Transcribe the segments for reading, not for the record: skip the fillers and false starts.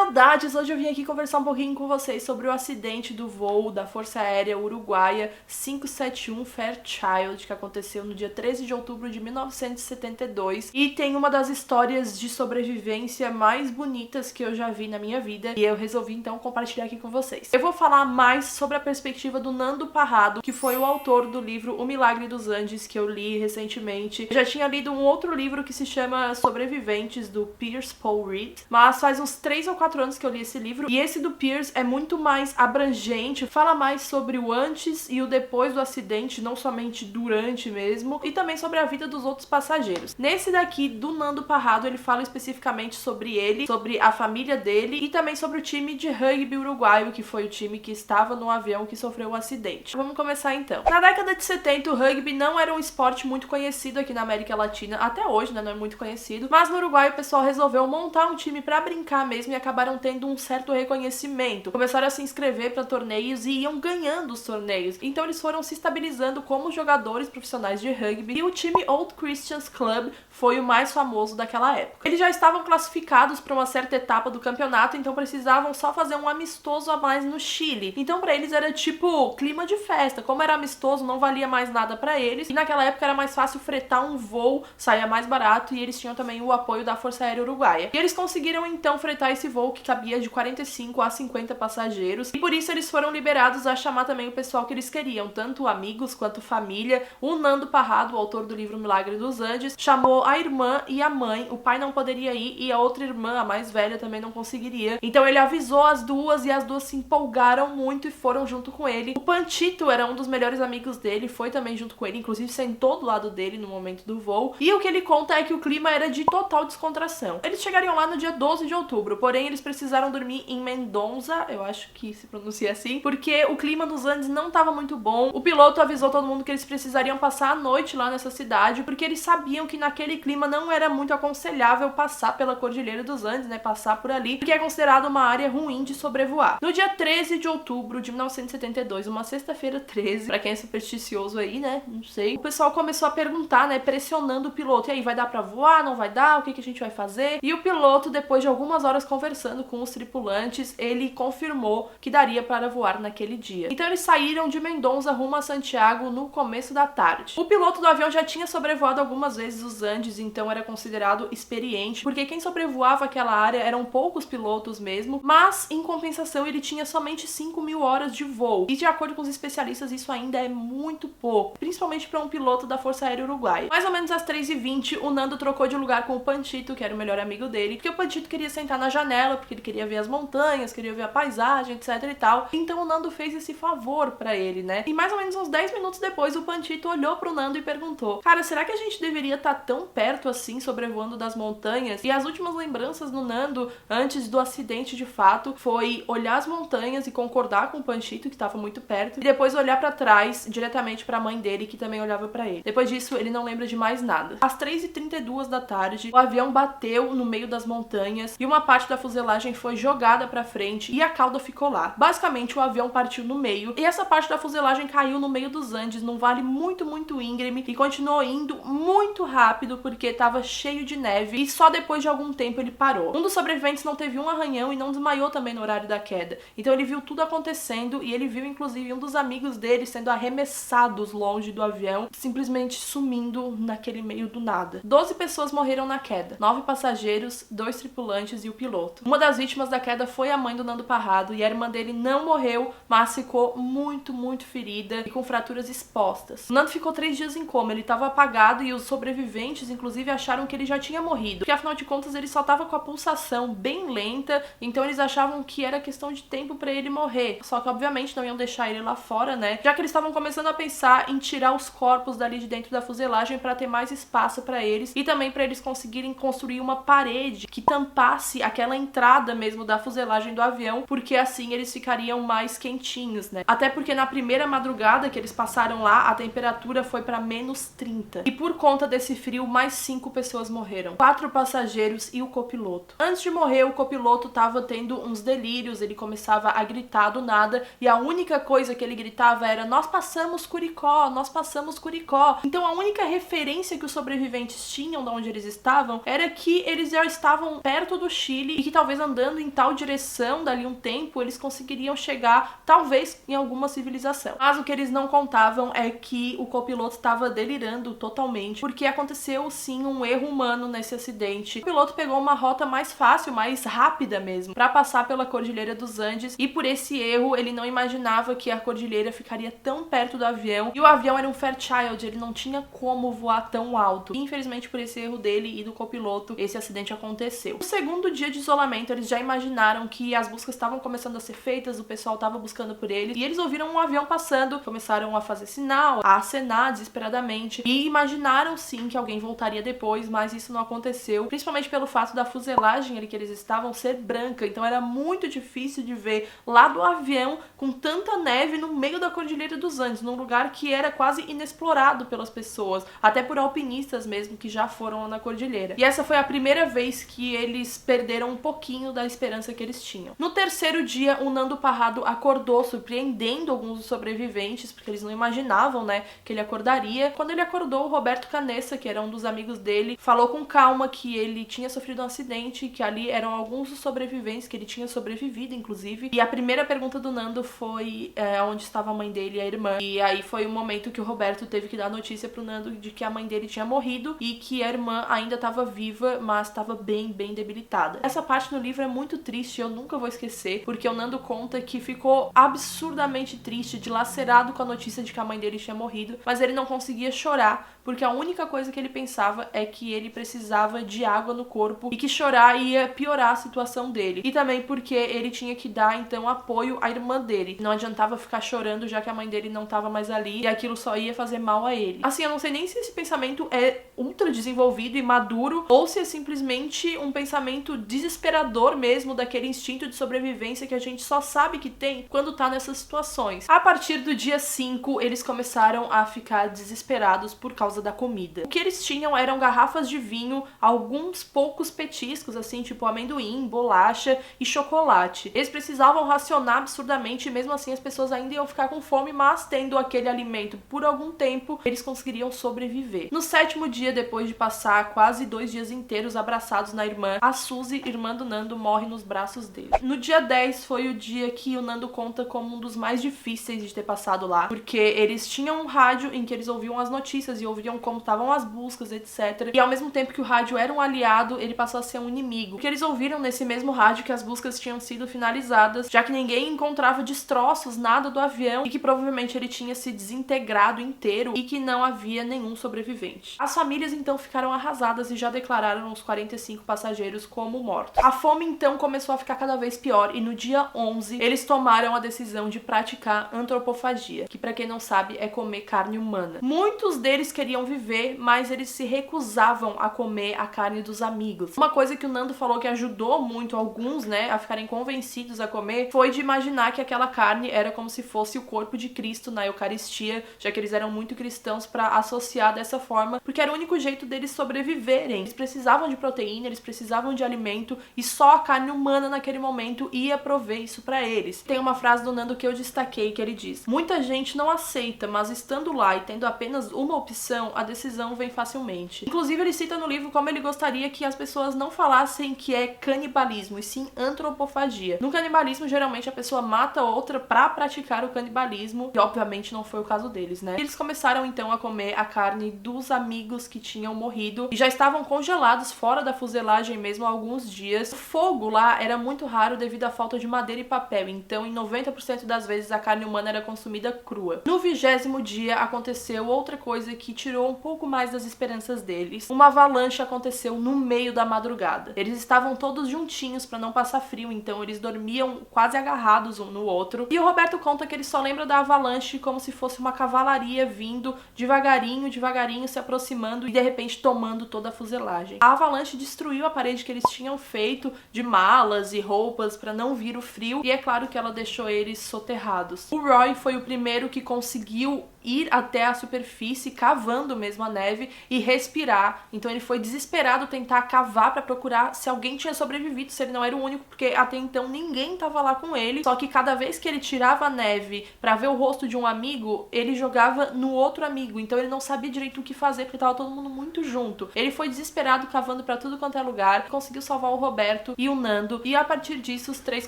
saudades! Hoje eu vim aqui conversar um pouquinho com vocês sobre o acidente do voo da Força Aérea Uruguaia 571 Fairchild, que aconteceu no dia 13 de outubro de 1972. E tem uma das histórias de sobrevivência mais bonitas que eu já vi na minha vida, e eu resolvi então compartilhar aqui com vocês. Eu vou falar mais sobre a perspectiva do Nando Parrado, que foi o autor do livro O Milagre dos Andes, que eu li recentemente. Eu já tinha lido um outro livro que se chama Sobreviventes, do Piers Paul Reed, mas faz uns 3 ou 4 anos que eu li esse livro, e esse do Piers é muito mais abrangente, fala mais sobre o antes e o depois do acidente, não somente durante mesmo, e também sobre a vida dos outros passageiros. Nesse daqui, do Nando Parrado, ele fala especificamente sobre ele, sobre a família dele, e também sobre o time de rugby uruguaio, que foi o time que estava no avião que sofreu o acidente. Vamos começar então. Na década de 70, o rugby não era um esporte muito conhecido aqui na América Latina, até hoje, né, não é muito conhecido, mas no Uruguai o pessoal resolveu montar um time pra brincar mesmo e acabaram tendo um certo reconhecimento. Começaram a se inscrever para torneios e iam ganhando os torneios. Então eles foram se estabilizando como jogadores profissionais de rugby, e o time Old Christians Club foi o mais famoso daquela época. Eles já estavam classificados para uma certa etapa do campeonato, então precisavam só fazer um amistoso a mais no Chile. Então para eles era tipo clima de festa. Como era amistoso, não valia mais nada para eles, e naquela época era mais fácil fretar um voo, saía mais barato, e eles tinham também o apoio da Força Aérea Uruguaia. E eles conseguiram então fretar esse voo que cabia de 45 a 50 passageiros, e por isso eles foram liberados a chamar também o pessoal que eles queriam, tanto amigos quanto família. O Nando Parrado, o autor do livro Milagre dos Andes, chamou a irmã e a mãe. O pai não poderia ir e a outra irmã, a mais velha, também não conseguiria. Então ele avisou as duas, e as duas se empolgaram muito e foram junto com ele. O Panchito era um dos melhores amigos dele, foi também junto com ele, inclusive sentou do lado dele no momento do voo. E o que ele conta é que o clima era de total descontração. Eles chegariam lá no dia 12 de outubro, porém eles precisaram dormir em Mendoza, eu acho que se pronuncia assim, porque o clima nos Andes não estava muito bom. O piloto avisou todo mundo que eles precisariam passar a noite lá nessa cidade, porque eles sabiam que naquele clima não era muito aconselhável passar pela Cordilheira dos Andes, né, passar por ali, porque é considerado uma área ruim de sobrevoar. No dia 13 de outubro de 1972, uma sexta-feira 13, pra quem é supersticioso aí, né, não sei, o pessoal começou a perguntar, né, pressionando o piloto: e aí, vai dar pra voar, não vai dar, o que a gente vai fazer? E o piloto, depois de algumas horas conversando com os tripulantes, ele confirmou que daria para voar naquele dia. Então eles saíram de Mendoza rumo a Santiago no começo da tarde. O piloto do avião já tinha sobrevoado algumas vezes os Andes, então era considerado experiente, porque quem sobrevoava aquela área eram poucos pilotos mesmo, mas em compensação ele tinha somente 5.000 horas de voo, e de acordo com os especialistas isso ainda é muito pouco, principalmente para um piloto da Força Aérea Uruguaia. Mais ou menos às 3h20, o Nando trocou de lugar com o Panchito, que era o melhor amigo dele, porque o Panchito queria sentar na janela, porque ele queria ver as montanhas, queria ver a paisagem, etc e tal. Então o Nando fez esse favor pra ele, né? E mais ou menos uns 10 minutos depois, o Panchito olhou pro Nando e perguntou: cara, será que a gente deveria estar tão perto assim, sobrevoando das montanhas? E as últimas lembranças do Nando, antes do acidente de fato, foi olhar as montanhas e concordar com o Panchito, que estava muito perto, e depois olhar pra trás, diretamente pra mãe dele, que também olhava pra ele. Depois disso, ele não lembra de mais nada. Às 3h32 da tarde, o avião bateu no meio das montanhas, e uma parte da fuselagem foi jogada pra frente, e a cauda ficou lá. Basicamente, o avião partiu no meio, e essa parte da fuselagem caiu no meio dos Andes, num vale muito íngreme, e continuou indo muito rápido, porque estava cheio de neve, e só depois de algum tempo ele parou. Um dos sobreviventes não teve um arranhão e não desmaiou também no horário da queda. Então ele viu tudo acontecendo, e ele viu inclusive um dos amigos dele sendo arremessados longe do avião, simplesmente sumindo naquele meio do nada. 12 pessoas morreram na queda, 9 passageiros, 2 tripulantes e o piloto. Uma das vítimas da queda foi a mãe do Nando Parrado, e a irmã dele não morreu, mas ficou muito ferida e com fraturas expostas. O Nando ficou 3 dias em coma, ele estava apagado, e os sobreviventes inclusive acharam que ele já tinha morrido, porque afinal de contas ele só estava com a pulsação bem lenta, então eles achavam que era questão de tempo para ele morrer. Só que obviamente não iam deixar ele lá fora, né? Já que eles estavam começando a pensar em tirar os corpos dali de dentro da fuselagem para ter mais espaço para eles, e também para eles conseguirem construir uma parede que tampasse aquela entrada mesmo da fuselagem do avião, porque assim eles ficariam mais quentinhos, né? Até porque na primeira madrugada que eles passaram lá, a temperatura foi para -30. E por conta desse frio, mais 5 pessoas morreram. 4 passageiros e o copiloto. Antes de morrer, o copiloto tava tendo uns delírios, ele começava a gritar do nada, e a única coisa que ele gritava era: nós passamos Curicó, nós passamos Curicó. Então a única referência que os sobreviventes tinham de onde eles estavam era que eles já estavam perto do Chile, e que talvez talvez andando em tal direção, dali um tempo, eles conseguiriam chegar, talvez, em alguma civilização. Mas o que eles não contavam é que o copiloto estava delirando totalmente, porque aconteceu sim um erro humano nesse acidente. O piloto pegou uma rota mais fácil, mais rápida mesmo, para passar pela Cordilheira dos Andes, e por esse erro ele não imaginava que a cordilheira ficaria tão perto do avião, e o avião era um Fairchild, ele não tinha como voar tão alto. E, infelizmente, por esse erro dele e do copiloto, esse acidente aconteceu. No segundo dia de isolamento, eles já imaginaram que as buscas estavam começando a ser feitas, o pessoal estava buscando por eles, e eles ouviram um avião passando, começaram a fazer sinal, a acenar desesperadamente, e imaginaram sim que alguém voltaria depois, mas isso não aconteceu, principalmente pelo fato da fuselagem ali que eles estavam ser branca, então era muito difícil de ver lá do avião com tanta neve no meio da Cordilheira dos Andes, num lugar que era quase inexplorado pelas pessoas, até por alpinistas mesmo que já foram lá na cordilheira. E essa foi a primeira vez que eles perderam um pouquinho da esperança que eles tinham. No terceiro dia, o Nando Parrado acordou, surpreendendo alguns dos sobreviventes, porque eles não imaginavam, né, que ele acordaria. Quando ele acordou, o Roberto Canessa, que era um dos amigos dele, falou com calma que ele tinha sofrido um acidente, que ali eram alguns dos sobreviventes, que ele tinha sobrevivido, inclusive. E a primeira pergunta do Nando foi onde estava a mãe dele e a irmã. E aí foi o momento que o Roberto teve que dar notícia pro Nando de que a mãe dele tinha morrido e que a irmã ainda estava viva, mas estava bem debilitada. Essa parte no livro é muito triste, eu nunca vou esquecer, porque o Nando conta que ficou absurdamente triste, dilacerado com a notícia de que a mãe dele tinha morrido, mas ele não conseguia chorar, porque a única coisa que ele pensava é que ele precisava de água no corpo e que chorar ia piorar a situação dele. E também porque ele tinha que dar, então, apoio à irmã dele. Não adiantava ficar chorando, já que a mãe dele não estava mais ali e aquilo só ia fazer mal a ele. Assim, eu não sei nem se esse pensamento é ultra desenvolvido e maduro ou se é simplesmente um pensamento desesperador mesmo, daquele instinto de sobrevivência que a gente só sabe que tem quando tá nessas situações. A partir do dia 5, eles começaram a ficar desesperados por causa da comida. O que eles tinham eram garrafas de vinho, alguns poucos petiscos, assim, tipo amendoim, bolacha e chocolate. Eles precisavam racionar absurdamente e mesmo assim as pessoas ainda iam ficar com fome, mas tendo aquele alimento por algum tempo, eles conseguiriam sobreviver. No sétimo dia, depois de passar quase 2 dias inteiros abraçados na irmã, a Suzy, irmã do Nando, morre nos braços dele. No dia 10 foi o dia que o Nando conta como um dos mais difíceis de ter passado lá, porque eles tinham um rádio em que eles ouviam as notícias e ouviam como estavam as buscas, etc. E ao mesmo tempo que o rádio era um aliado, ele passou a ser um inimigo. Porque eles ouviram nesse mesmo rádio que as buscas tinham sido finalizadas, já que ninguém encontrava destroços, nada do avião, e que provavelmente ele tinha se desintegrado inteiro e que não havia nenhum sobrevivente. As famílias então ficaram arrasadas e já declararam os 45 passageiros como mortos. A fome então começou a ficar cada vez pior e no dia 11 eles tomaram a decisão de praticar antropofagia, que, pra quem não sabe, é comer carne humana. Muitos deles queriam viver, mas eles se recusavam a comer a carne dos amigos. Uma coisa que o Nando falou que ajudou muito alguns, né, a ficarem convencidos a comer, foi de imaginar que aquela carne era como se fosse o corpo de Cristo na Eucaristia, já que eles eram muito cristãos, para associar dessa forma, porque era o único jeito deles sobreviverem. Eles precisavam de proteína, eles precisavam de alimento, e só a carne humana naquele momento ia prover isso pra eles. Tem uma frase do Nando que eu destaquei, que ele diz: muita gente não aceita, mas estando lá e tendo apenas uma opção, a decisão vem facilmente. Inclusive, ele cita no livro como ele gostaria que as pessoas não falassem que é canibalismo, e sim antropofagia. No canibalismo, geralmente a pessoa mata outra pra praticar o canibalismo, e obviamente não foi o caso deles, né? Eles começaram então a comer a carne dos amigos que tinham morrido e já estavam congelados fora da fuselagem mesmo há alguns dias. O fogo lá era muito raro devido à falta de madeira e papel, então em 90% das vezes a carne humana era consumida crua. No 20º dia aconteceu outra coisa que tirou um pouco mais das esperanças deles. Uma avalanche aconteceu no meio da madrugada. Eles estavam todos juntinhos para não passar frio, então eles dormiam quase agarrados um no outro. E o Roberto conta que ele só lembra da avalanche como se fosse uma cavalaria vindo devagarinho, se aproximando e de repente tomando toda a fuselagem. A avalanche destruiu a parede que eles tinham feito de malas e roupas para não vir o frio, e é claro que ela deixou eles soterrados. O Roy foi o primeiro que conseguiu ir até a superfície, cavando mesmo a neve e respirar. Então ele foi desesperado tentar cavar para procurar se alguém tinha sobrevivido, se ele não era o único, porque até então ninguém tava lá com ele. Só que cada vez que ele tirava a neve para ver o rosto de um amigo, ele jogava no outro amigo. Então ele não sabia direito o que fazer, porque tava todo mundo muito junto. Ele foi desesperado, cavando para tudo quanto é lugar, conseguiu salvar o Roberto e o Nando, e a partir disso os três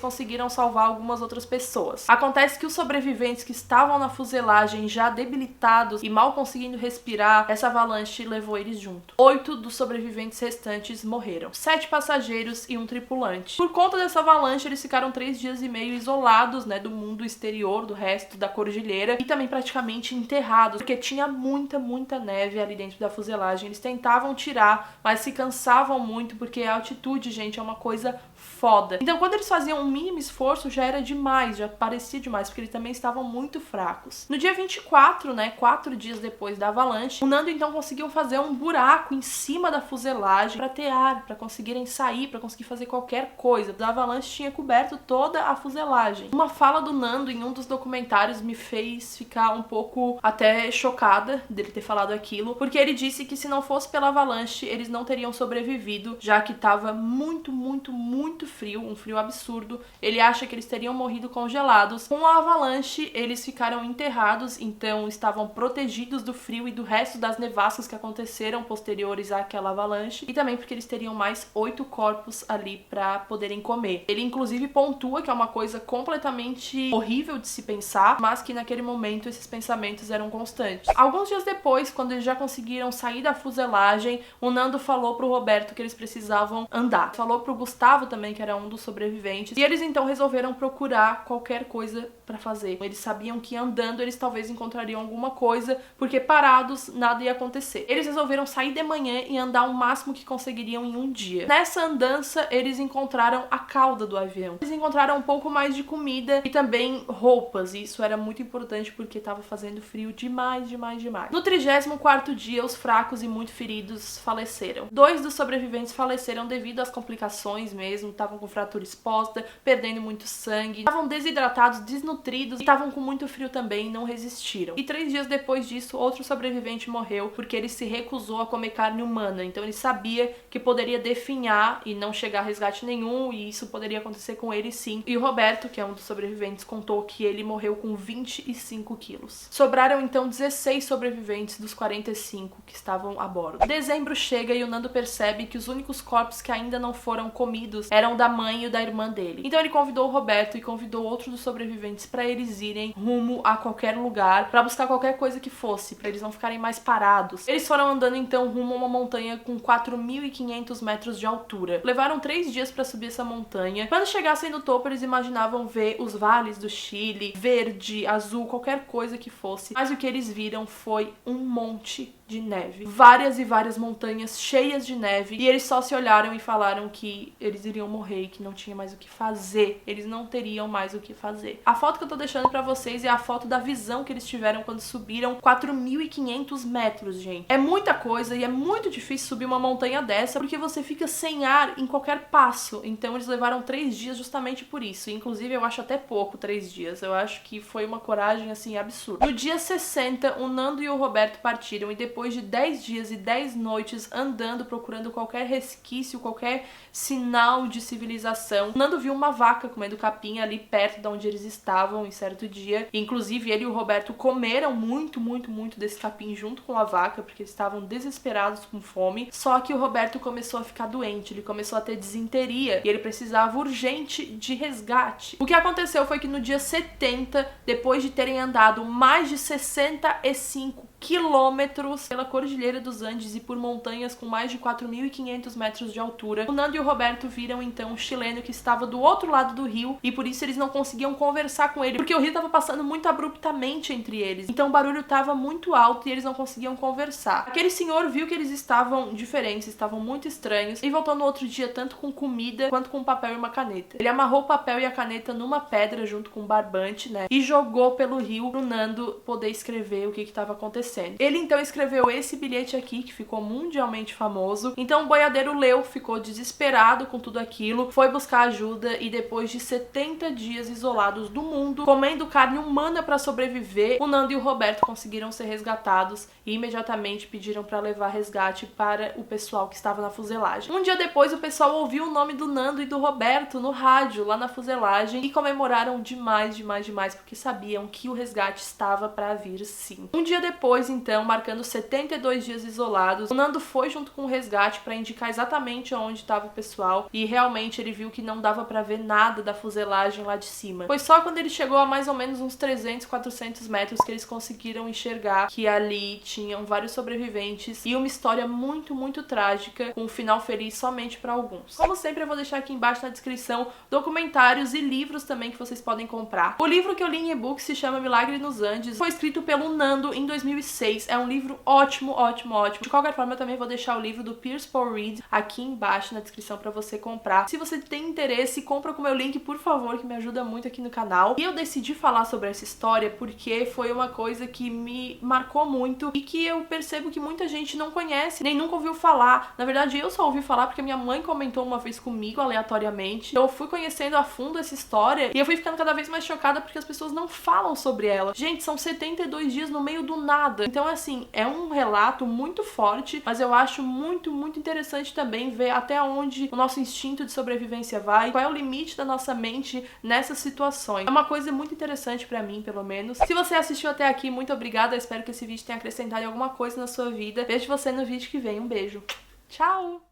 conseguiram salvar algumas outras pessoas. Acontece que os sobreviventes que estavam na fuselagem, já debilitados e mal conseguindo respirar, essa avalanche levou eles junto. 8 dos sobreviventes restantes morreram. 7 passageiros e um tripulante. Por conta dessa avalanche, eles ficaram 3 dias e meio isolados, né, do mundo exterior, do resto da cordilheira, e também praticamente enterrados, porque tinha muita neve ali dentro da fuselagem. Eles tentavam tirar, mas se cansavam muito, porque a altitude, gente, é uma coisa foda. Então, quando eles faziam um mínimo esforço, já era demais, já parecia demais, porque eles também estavam muito fracos. No dia 24, né, 4 dias depois da avalanche, o Nando então conseguiu fazer um buraco em cima da fuselagem para ter ar, para conseguirem sair, para conseguir fazer qualquer coisa. A avalanche tinha coberto toda a fuselagem. Uma fala do Nando em um dos documentários me fez ficar um pouco até chocada dele ter falado aquilo, porque ele disse que se não fosse pela avalanche, eles não teriam sobrevivido, já que estava muito frio, um frio absurdo. Ele acha que eles teriam morrido congelados. Com a avalanche, eles ficaram enterrados, então estavam protegidos do frio e do resto das nevascas que aconteceram posteriores àquela avalanche, e também porque eles teriam mais 8 corpos ali para poderem comer. Ele inclusive pontua que é uma coisa completamente horrível de se pensar, mas que naquele momento esses pensamentos eram constantes. Alguns dias depois, quando eles já conseguiram sair da fuselagem, o Nando falou pro Roberto que eles precisavam andar. Falou pro Gustavo também, que era um dos sobreviventes, e eles então resolveram procurar qualquer coisa pra fazer. Eles sabiam que andando eles talvez encontrariam alguma coisa, porque parados nada ia acontecer. Eles resolveram sair de manhã e andar o máximo que conseguiriam em um dia. Nessa andança, eles encontraram a cauda do avião. Eles encontraram um pouco mais de comida e também roupas, e isso era muito importante porque tava fazendo frio demais. No 34º dia, os fracos e muito feridos faleceram. 2 dos sobreviventes faleceram devido às complicações mesmo, estavam com fratura exposta, perdendo muito sangue, estavam desidratados, desnutridos e estavam com muito frio também e não resistiram. E 3 dias depois disso, outro sobrevivente morreu porque ele se recusou a comer carne humana, então ele sabia que poderia definhar e não chegar a resgate nenhum, e isso poderia acontecer com ele sim. E o Roberto, que é um dos sobreviventes, contou que ele morreu com 25 quilos. Sobraram então 16 sobreviventes dos 45 que estavam a bordo. Dezembro chega e o Nando percebe que os únicos corpos que ainda não foram comidos eram da mãe e o da irmã dele. Então ele convidou o Roberto e convidou outros dos sobreviventes para eles irem rumo a qualquer lugar, para buscar qualquer coisa que fosse, para eles não ficarem mais parados. Eles foram andando então rumo a uma montanha com 4.500 metros de altura. Levaram 3 dias para subir essa montanha. Quando chegassem no topo, eles imaginavam ver os vales do Chile, verde, azul, qualquer coisa que fosse. Mas o que eles viram foi um monte de neve. Várias e várias montanhas cheias de neve. E eles só se olharam e falaram que eles iriam morrer e que não tinha mais o que fazer. Eles não teriam mais o que fazer. A foto que eu tô deixando pra vocês é a foto da visão que eles tiveram quando subiram 4.500 metros, gente. É muita coisa e é muito difícil subir uma montanha dessa, porque você fica sem ar em qualquer passo. Então eles levaram 3 dias justamente por isso. Inclusive eu acho até pouco 3 dias. Eu acho que foi uma coragem assim absurda. No dia 60, o Nando e o Roberto partiram, e depois de 10 dias e 10 noites andando, procurando qualquer resquício, qualquer sinal de civilização, o Nando viu uma vaca comendo capim ali perto de onde eles estavam em certo dia. Inclusive ele e o Roberto comeram muito desse capim junto com a vaca, porque eles estavam desesperados com fome. Só que o Roberto começou a ficar doente, ele começou a ter disenteria e ele precisava urgente de resgate. O que aconteceu foi que no dia 70, depois de terem andado mais de 65 quilômetros pela Cordilheira dos Andes e por montanhas com mais de 4.500 metros de altura, o Nando e o Roberto viram então um chileno que estava do outro lado do rio, e por isso eles não conseguiam conversar com ele, porque o rio estava passando muito abruptamente entre eles, então o barulho estava muito alto e eles não conseguiam conversar. Aquele senhor viu que eles estavam diferentes, estavam muito estranhos, e voltou no outro dia tanto com comida quanto com papel e uma caneta. Ele amarrou o papel e a caneta numa pedra junto com um barbante, né, e jogou pelo rio pro Nando poder escrever o que estava acontecendo. acontecendo. Ele então escreveu esse bilhete aqui, que ficou mundialmente famoso. Então o boiadeiro leu, ficou desesperado com tudo aquilo, foi buscar ajuda e depois de 70 dias isolados do mundo, comendo carne humana para sobreviver, o Nando e o Roberto conseguiram ser resgatados e imediatamente pediram para levar resgate para o pessoal que estava na fuselagem. Um dia depois o pessoal ouviu o nome do Nando e do Roberto no rádio, lá na fuselagem, e comemoraram demais, porque sabiam que o resgate estava para vir sim. Um dia depois, então, marcando 72 dias isolados, o Nando foi junto com o resgate para indicar exatamente onde estava o pessoal e realmente ele viu que não dava para ver nada da fuselagem lá de cima. Foi só quando ele chegou a mais ou menos uns 300, 400 metros que eles conseguiram enxergar que ali tinham vários sobreviventes e uma história muito trágica, com um final feliz somente para alguns. Como sempre, eu vou deixar aqui embaixo na descrição documentários e livros também que vocês podem comprar. O livro que eu li em e-book se chama Milagre nos Andes, foi escrito pelo Nando em 2006, é um livro ótimo. De qualquer forma, eu também vou deixar o livro do Pierce Paul Reed aqui embaixo na descrição para você comprar. Se você tem interesse, compra com o meu link, por favor, que me ajuda muito aqui no canal. E eu decidi falar sobre essa história porque foi uma coisa que me marcou muito e que eu percebo que muita gente não conhece, nem nunca ouviu falar. Na verdade, eu só ouvi falar porque minha mãe comentou uma vez comigo, aleatoriamente. Eu fui conhecendo a fundo essa história e eu fui ficando cada vez mais chocada porque as pessoas não falam sobre ela. Gente, são 72 dias no meio do nada. Então, assim, é um relato muito forte, mas eu acho muito interessante também ver até onde o nosso instinto de sobrevivência vai, qual é o limite da nossa mente nessas situações. É uma coisa muito interessante pra mim, pelo menos. Se você assistiu até aqui, muito obrigada. Eu espero que esse vídeo tenha acrescentado alguma coisa na sua vida. Vejo você no vídeo que vem. Um beijo. Tchau!